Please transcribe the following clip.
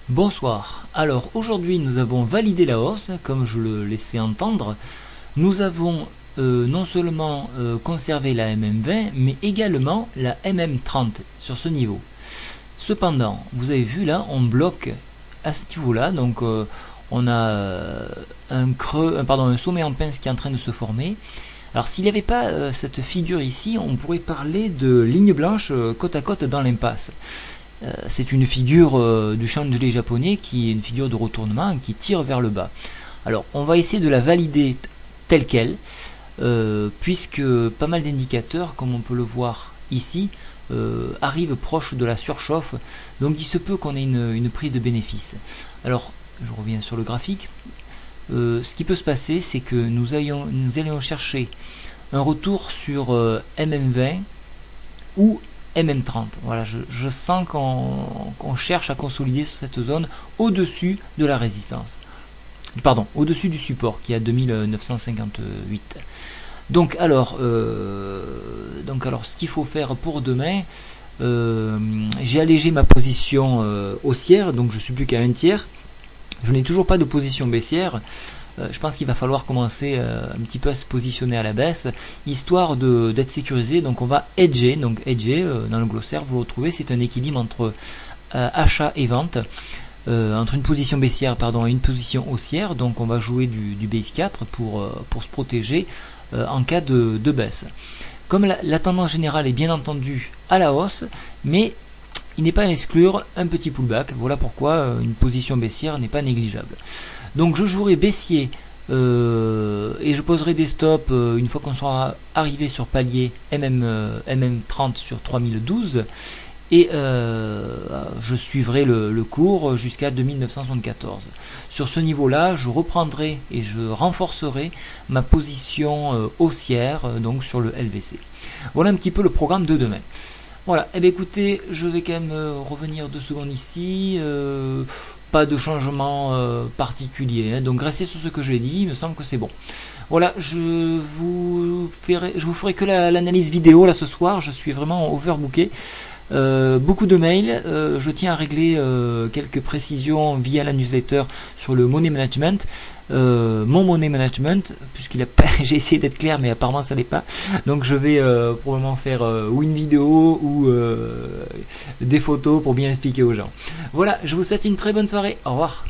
Bonsoir. Alors aujourd'hui nous avons validé la hausse, comme je le laissais entendre. Nous avons non seulement conservé la MM20, mais également la MM30 sur ce niveau. Cependant, vous avez vu là, on bloque à ce niveau-là, donc on a un sommet en pince qui est en train de se former. Alors s'il n'y avait pas cette figure ici, on pourrait parler de ligne blanche côte à côte dans l'impasse. C'est une figure du chandelier japonais qui est une figure de retournement qui tire vers le bas. Alors on va essayer de la valider telle qu'elle, puisque pas mal d'indicateurs, comme on peut le voir ici, arrivent proche de la surchauffe, donc il se peut qu'on ait une prise de bénéfice. Alors je reviens sur le graphique. Ce qui peut se passer, c'est que nous allions chercher un retour sur MM20 ou MM30. Voilà, je sens qu'on cherche à consolider sur cette zone au-dessus de la résistance. Pardon, au-dessus du support qui est à 2958. Donc alors, ce qu'il faut faire pour demain, j'ai allégé ma position haussière, donc je suis plus qu'à un tiers. Je n'ai toujours pas de position baissière. Je pense qu'il va falloir commencer un petit peu à se positionner à la baisse, histoire d'être sécurisé. Donc on va hedger. Donc hedger, dans le glossaire, vous le retrouvez, c'est un équilibre entre achat et vente, entre une position baissière et une position haussière. Donc on va jouer du base 4 pour se protéger en cas de baisse. Comme la tendance générale est bien entendu à la hausse, mais il n'est pas à exclure un petit pullback. Voilà pourquoi une position baissière n'est pas négligeable. Donc je jouerai baissier et je poserai des stops une fois qu'on sera arrivé sur palier MM30 sur 3012 et je suivrai le cours jusqu'à 2974. Sur ce niveau-là, je reprendrai et je renforcerai ma position haussière donc sur le LVC. Voilà un petit peu le programme de demain. Voilà, et bien écoutez, je vais quand même revenir 2 secondes ici. Pas de changement particulier, hein. Donc restez sur ce que j'ai dit, il me semble que c'est bon. Voilà, je vous ferai que l'analyse vidéo là ce soir, je suis vraiment overbooké. Beaucoup de mails, je tiens à régler quelques précisions via la newsletter sur le money management, mon money management, puisqu'il a pas, j'ai essayé d'être clair mais apparemment ça l'est pas, donc je vais probablement faire ou une vidéo ou des photos pour bien expliquer aux gens. Voilà, je vous souhaite une très bonne soirée, au revoir.